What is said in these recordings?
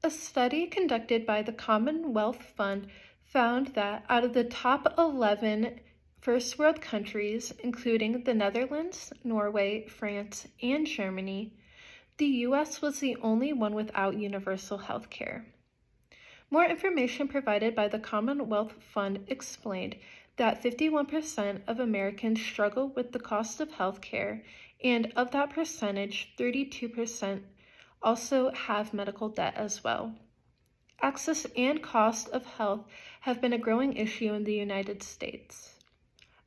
A study conducted by the Commonwealth Fund found that out of the top 11 first world countries, including the Netherlands, Norway, France, and Germany, the US was the only one without universal health care. More information provided by the Commonwealth Fund explained that 51% of Americans struggle with the cost of health care, and of that percentage, 32% also have medical debt as well. Access and cost of health have been a growing issue in the United States.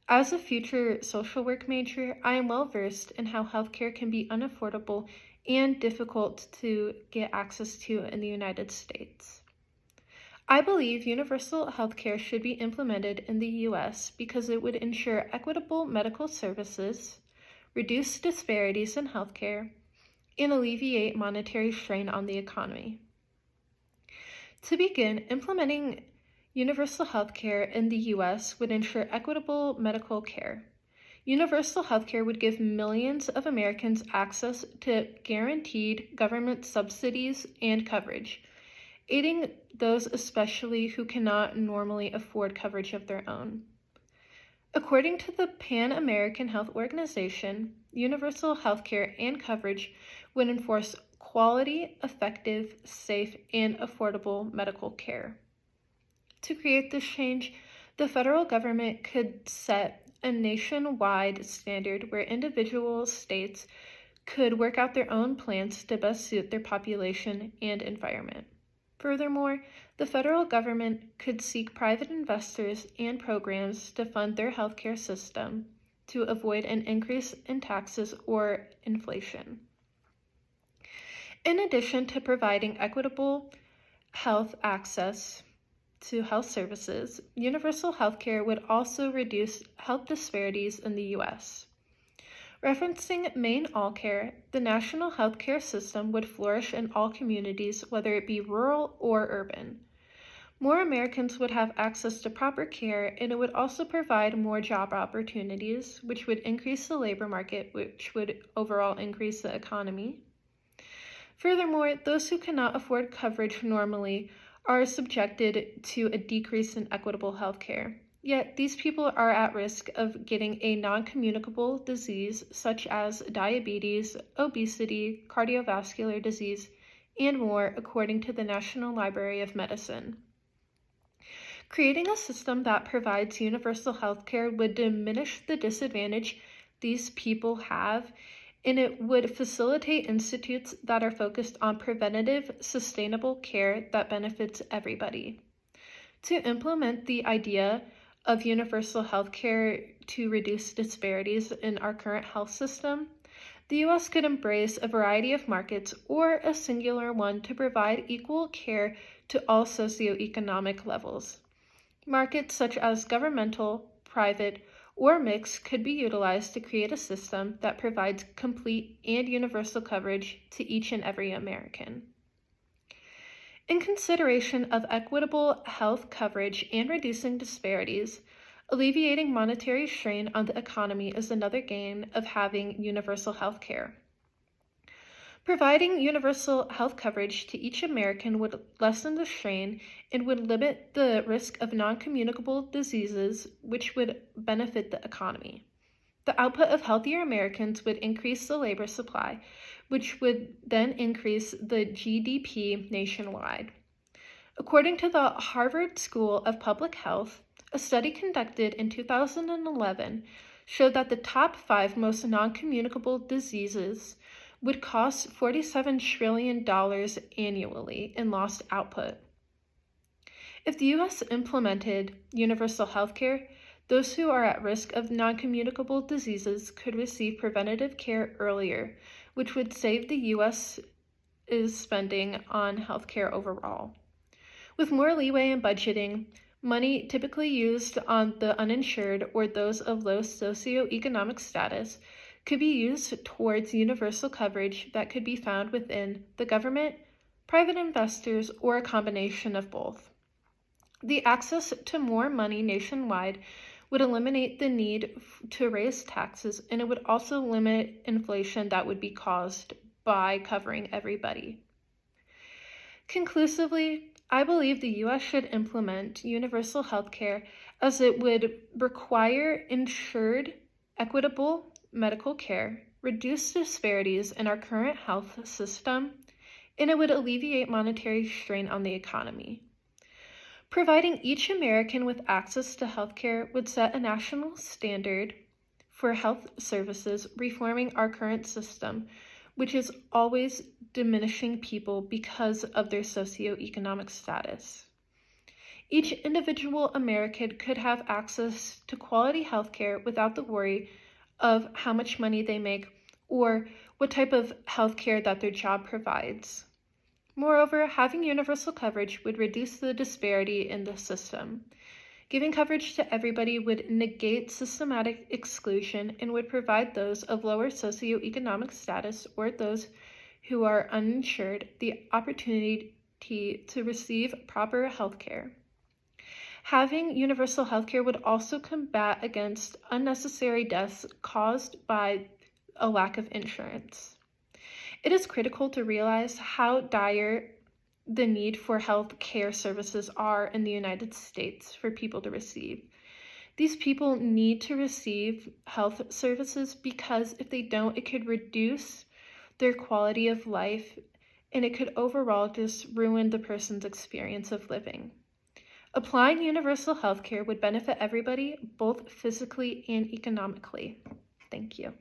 As a future social work major, I am well versed in how healthcare can be unaffordable and difficult to get access to in the United States. I believe universal healthcare should be implemented in the US because it would ensure equitable medical services, reduce disparities in healthcare, and alleviate monetary strain on the economy. To begin, implementing universal healthcare in the US would ensure equitable medical care. Universal healthcare would give millions of Americans access to guaranteed government subsidies and coverage, aiding those especially who cannot normally afford coverage of their own. According to the Pan American Health Organization, universal healthcare and coverage would enforce quality, effective, safe, and affordable medical care. To create this change, the federal government could set a nationwide standard where individual states could work out their own plans to best suit their population and environment. Furthermore, the federal government could seek private investors and programs to fund their healthcare system to avoid an increase in taxes or inflation. In addition to providing equitable health access to health services, universal healthcare would also reduce health disparities in the U.S. Referencing MaineAllCare, the national healthcare system would flourish in all communities, whether it be rural or urban. More Americans would have access to proper care, and it would also provide more job opportunities, which would increase the labor market, which would overall increase the economy. Furthermore, those who cannot afford coverage normally are subjected to a decrease in equitable health care. Yet, these people are at risk of getting a non-communicable disease such as diabetes, obesity, cardiovascular disease, and more, according to the National Library of Medicine. Creating a system that provides universal health care would diminish the disadvantage these people have, and it would facilitate institutes that are focused on preventative, sustainable care that benefits everybody. To implement the idea of universal health care to reduce disparities in our current health system, the U.S. could embrace a variety of markets or a singular one to provide equal care to all socioeconomic levels. Markets such as governmental, private, or mixed could be utilized to create a system that provides complete and universal coverage to each and every American. In consideration of equitable health coverage and reducing disparities, alleviating monetary strain on the economy is another gain of having universal health care. Providing universal health coverage to each American would lessen the strain and would limit the risk of non-communicable diseases, which would benefit the economy. The output of healthier Americans would increase the labor supply, which would then increase the GDP nationwide. According to the Harvard School of Public Health, a study conducted in 2011 showed that the top 5 most non-communicable diseases would cost $47 trillion annually in lost output. If the U.S. implemented universal health care, those who are at risk of non-communicable diseases could receive preventative care earlier, which would save the U.S. spending on healthcare overall. With more leeway in budgeting, money typically used on the uninsured or those of low socioeconomic status could be used towards universal coverage that could be found within the government, private investors, or a combination of both. The access to more money nationwide would eliminate the need to raise taxes, and it would also limit inflation that would be caused by covering everybody. Conclusively, I believe the US should implement universal health care as it would require insured, equitable medical care, reduce disparities in our current health system, and it would alleviate monetary strain on the economy. Providing each American with access to healthcare would set a national standard for health services, reforming our current system, which is always diminishing people because of their socioeconomic status. Each individual American could have access to quality healthcare without the worry of how much money they make or what type of healthcare that their job provides. Moreover, having universal coverage would reduce the disparity in the system. Giving coverage to everybody would negate systematic exclusion and would provide those of lower socioeconomic status or those who are uninsured the opportunity to receive proper health care. Having universal health care would also combat against unnecessary deaths caused by a lack of insurance. It is critical to realize how dire the need for health care services are in the United States for people to receive. These people need to receive health services because if they don't, it could reduce their quality of life and it could overall just ruin the person's experience of living. Applying universal health care would benefit everybody, both physically and economically. Thank you.